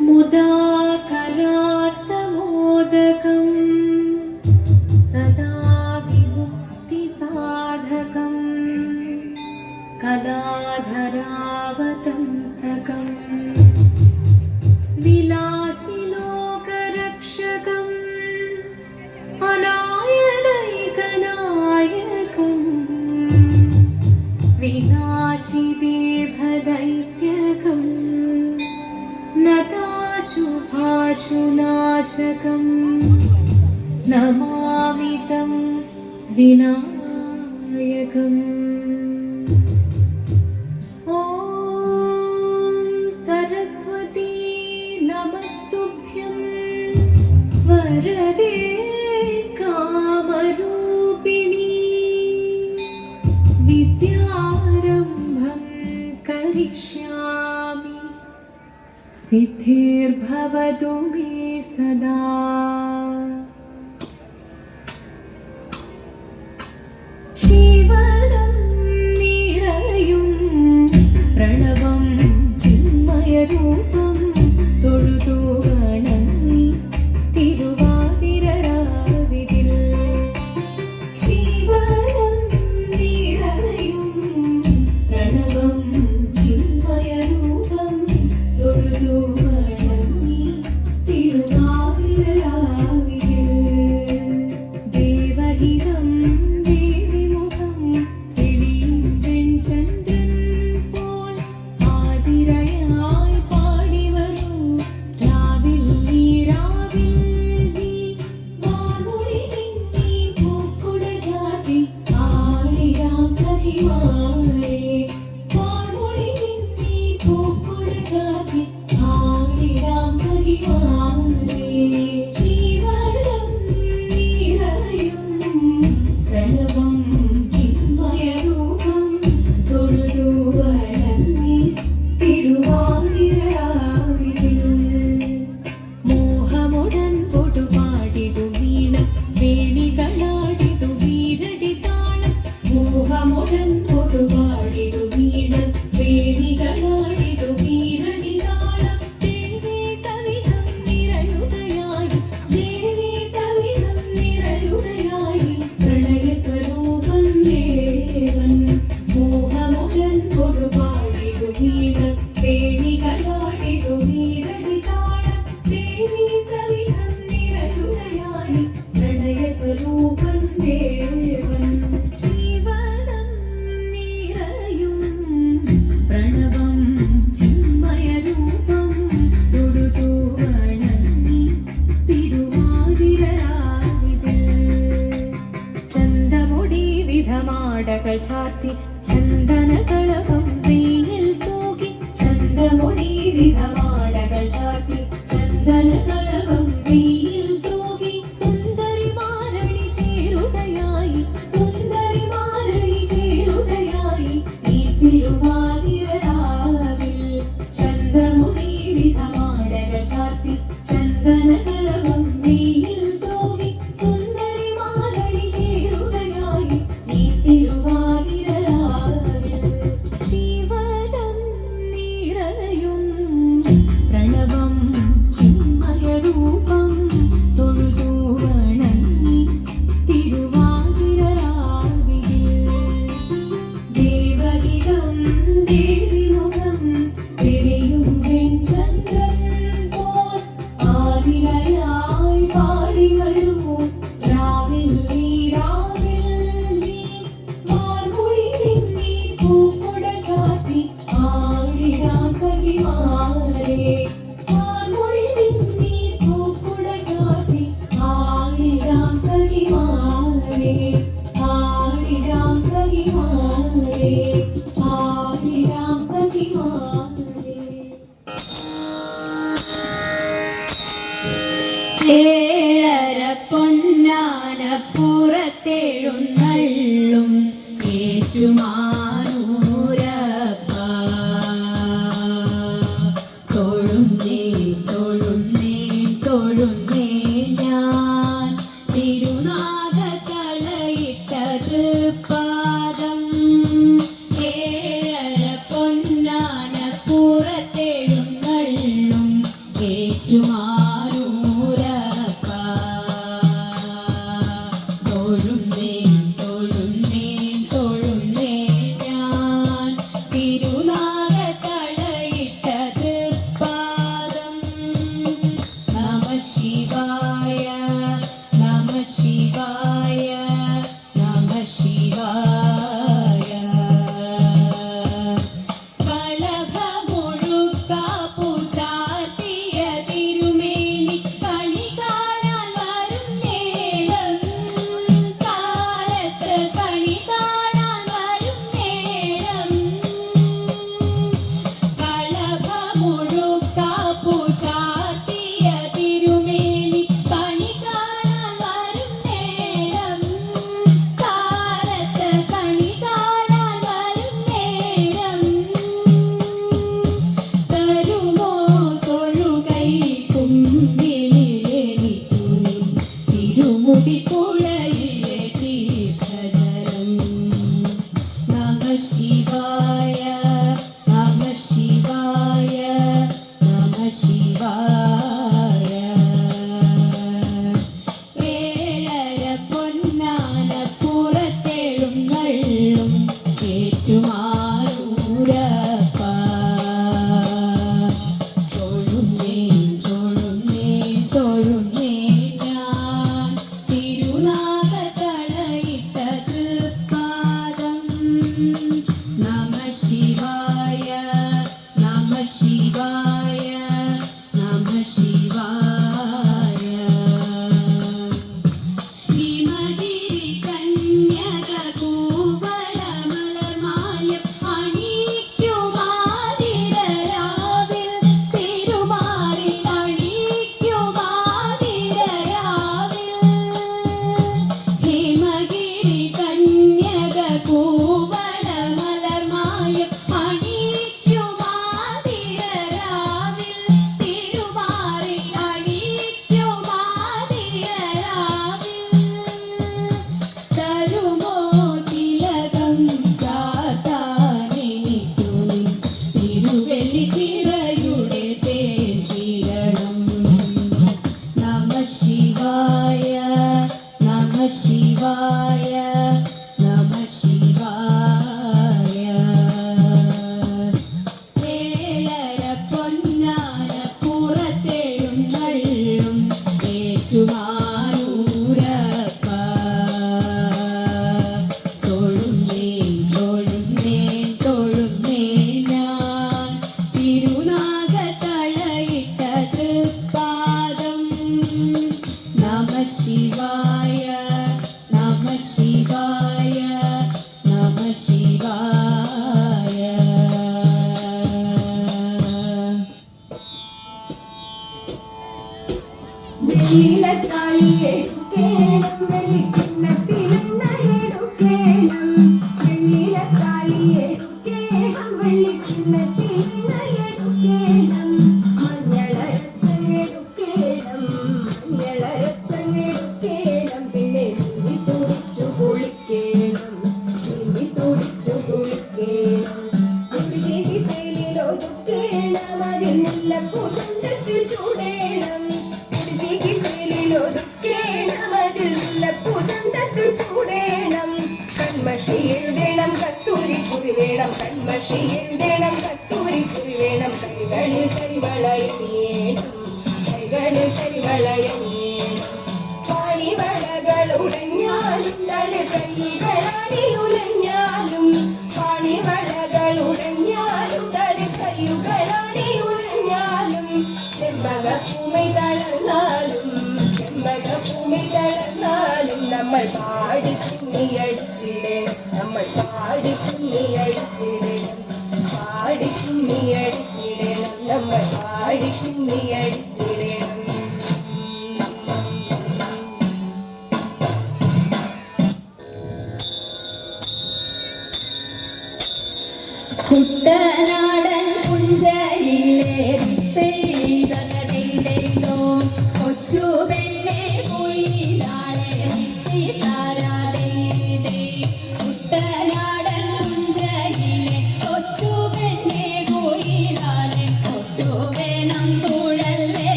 मुदा कलात्तमोदकं सदा विमुक्तिसाधकं कलाधरावतंसकं विलासिलोकरक्षकम् अनायनैकनायकं विनाशिदेभदैत्यकम् शुभाशुनाशकं नमामि तं विनायकम्। ॐ सरस्वती नमस्तुभ्यं वरदे कामरूपिणी विद्यारम्भं करिष्यामि सिद्धिर्भवतु मे सदा। शिवनं निरयुं प्रणवं चिन्मयरूपं തൊഴുതു വണങ്ങി തിരുവാതിരരാവിതിൽ ശിവനം നിറയും പ്രണവം ചിന്മയരൂപം തൊഴുതു വണങ്ങി തിരുവാതിരരാവിതിൽ ദേവഹിതം ദേവിമുഖം തെളിയും വെൺചന്ദ്രൻ പോൽ ആതിരയായി പാടി വരൂ രാവിൽ നീ വാമൊഴി നിന്നി പൂക്കുട ചാർത്തി ആടിടാം സഖിമാരെ വാമൊഴി നിന്നി പൂക്കുട ചാർത്തി ആടിടാം സഖിമാരെ ശിവനം നിറയും പ്രണവം ചിന്മയരൂപം തൊഴുതു വണങ്ങി തിരുവാതിരരാവിതിൽ മോഹമുടൻ പൊടുപാടിടു വീണം വേണികളാടിടു വീരടി താളം മോഹമുടൻ പൊടുപാടിടു വീണം വേണികളാടിടു വീരടി താളം ദേവി സവിധം നിറയുകയായി ദേവി സവിധം നിറയുകയായി പ്രണയ സ്വരൂപം ദേവൻ മോഹമുടൻ പൊടുപാടിടു വീണം വേണികളാടിടു വീരടി താളം ദേവി സവിധം നിറയുകയായി പ്രണയ സ്വരൂപം ദേവൻ ശിവനം നിറയും പ്രണവം ചിന്മയരൂപം തൊഴുതു വണങ്ങി തിരുവാതിരരാവിതിൽ ചന്തമുടി വിധമാടകൾ ചാർത്തി ചന്ദനകളഭം വെയിൽ തൂകി ചന്തമുടി വിധമാടകൾ ചാർത്തി ചന്ദനകളഭം വെയിൽ തൂകി സുന്ദരിമാരണി ചേരുകയായി സുന്ദരിമാരണി ചേരുകയായി ഈ തിരുവാതിരരാവിൽ ചന്തമുടി വിധമാടകൾ ചാർത്തി ചന്ദനകളഭം വെയിൽ തൂകി സുന്ദരിമാരണി ചേരുകയായി ഈ തിരുവാതിരരാവിൽ ശിവനം നിറയും പ്രണവം ചിന്മയരൂപം തൃപ്പാദം ഏഴര പൊന്നാന പുറത്തെഴുന്നള്ളും ഏറ്റുമാനൂരപ്പ തൊഴുന്നേൻ തൊഴുന്നേൻ തൊഴുന്നേൻ ഞാൻ തിരുനാഗത്തളയിട്ട തൃപ്പാദം നമ ശിവായ നമ ശിവായ നമ ശിവായ കളഭമൊഴുക്കാപ്പു ചാർത്തിയ തിരുമേനി കണി കാണാൻ വരും നേരം കാലത്ത് കണി കാണാൻ വരും നേരം കളഭമൊഴുക്കാപ്പു ചാർത്തിയ തിരുമേനി കണി കാണാൻ വരും നേരം കാലത്ത് കണി കാണാൻ വരും നേരം തരുമോ തൊഴുകൈ കുമ്പിളിലെനിക്കുനി തിരുമുടി കുഴയിലെ തീർത്ഥജലം നമ ശിവായ നമ ശിവായ നമ ശിവായ ഏഴര പൊന്നാന പുറത്തെഴുന്നള്ളും ഏറ്റുമാനൂരപ്പ തൊഴുന്നേൻ തൊഴുന്നേൻ തൊഴുന്നേൻ ഞാൻ തിരുനാഗത്തളയിട്ട തൃപ്പാദം നമ ശിവായ നമ ശിവായ നമ ശിവായ ഹിമഗിരി കന്യക കൂവളമലർമാല്യം അണിയിക്കുമാതിരരാവിൽ തിരുമാറിൽ അണിയിക്കുമാതിരരാവിൽ ഹിമഗിരി കന്യക കൂവളമലർമാല്യം അണിയിക്കുമാതിരരാവിൽ തിരുമാറിൽ അണിയിക്കുമാതിരരാവിൽ തരുമോ തിലകം ചാർത്താനെനിക്കുനി തിരുവെള്ളിത്തിറയുടെ തേൻ കിരണം നമ ശിവായ നമ ശിവായ നമ ശിവായ ഏഴര പൊന്നാന പുറത്തെഴുന്നള്ളും ഏറ്റുമാനൂരപ്പ തൊഴുന്നേൻ തൊഴുന്നേൻ തൊഴുന്നേൻ ഞാൻ തിരുനാഗത്തളയിട്ട തൃപ്പാദം നമ ശിവായ നമ ശിവായ നമ ശിവായ വെള്ളിലത്താളിയെടുക്കേണം വെള്ളിക്കിണ്ണത്തിലെണ്ണയെടുക്കേണം വെള്ളിലത്താളിയെടുക്കേണം വെള്ളിക്കിണ്ണത്തിലെണ്ണയെടുക്കേണം മഞ്ഞളരച്ചെടുക്കേണം മഞ്ഞളരച്ചെടുക്കേണം പിന്നെ തിരുമ്മി തുടിച്ചു കുളിക്കേണം തിരുമ്മി തുടിച്ചു കുളിക്കേണം കുളിചേരി ചേലിലൊതുക്കേണം അതിൽ മുല്ലപ്പൂ ചന്തത്തിൽ ചൂടേണം കുളിചേരി ചേലിലൊതുക്കേണം അതിൽ മുല്ലപ്പൂ ചന്തത്തിൽ ചൂടേണം കൺമഷി എഴുതണം കസ്തൂരി കുറി വേണം കൺമഷി എഴുതണം കസ്തൂരി കുറി വേണം കൈകളിൽ കരിവളയണിയേണം കൈകളിൽ കരിവളയണിയേണം പാണിവളകൾ ഉടഞ്ഞാലും തളി കൈകളണിയുലഞ്ഞാലും പാണിവളകൾ ഉടഞ്ഞാലും തളി കൈകളണിയുലഞ്ഞാലും ചെമ്പകപ്പൂമൈ തളർന്നാലും ചെമ്പകപ്പൂമൈ തളർന്നാലും നമ്മൾ പാടി കുമ്മിയടിച്ചിടണം നമ്മൾ പാടി കുമ്മിയടിച്ചിടണം പാടി കുമ്മിയടിച്ചിടണം നമ്മൾ പാടി കുമ്മിയടിച്ചിടണം കുട്ടനാടൻ പുഞ്ചയിലെ പെയ്തകതിയിലോ കൊച്ചു പെണ്ണെ പോയി നാളെ താരാതേ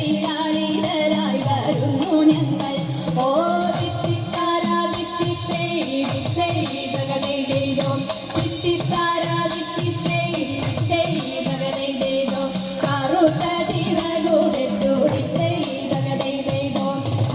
വിജയശ്രീലാളിതരായി വരുന്നു ഞങ്ങൾ. ഓ തിത്തിത്താരാ തിത്തിത്തേ തിത്തേ തകതൈതൈതോ, തിത്തിത്താരാ തിത്തിത്തേ തിത്തേ തകതൈതൈതോ, കറുത്ത ചിറകു വെച്ചു തിത്തേ തകതൈതൈതോ,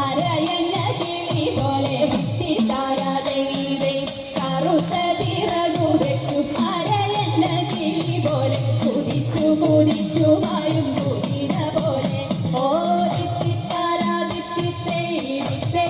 അരയന്ന കിളി പോലെ തിത്തിത്താരാ ദൈതൈ, കറുത്ത ചിറകു വെച്ചു അരയന്ന കിളി പോലെ കുതിച്ചു കുതിച്ചു വായും കുതിര പോലെ. ഓ തിത്തിത്താരാ തിത്തിത്തേ തിത്തേ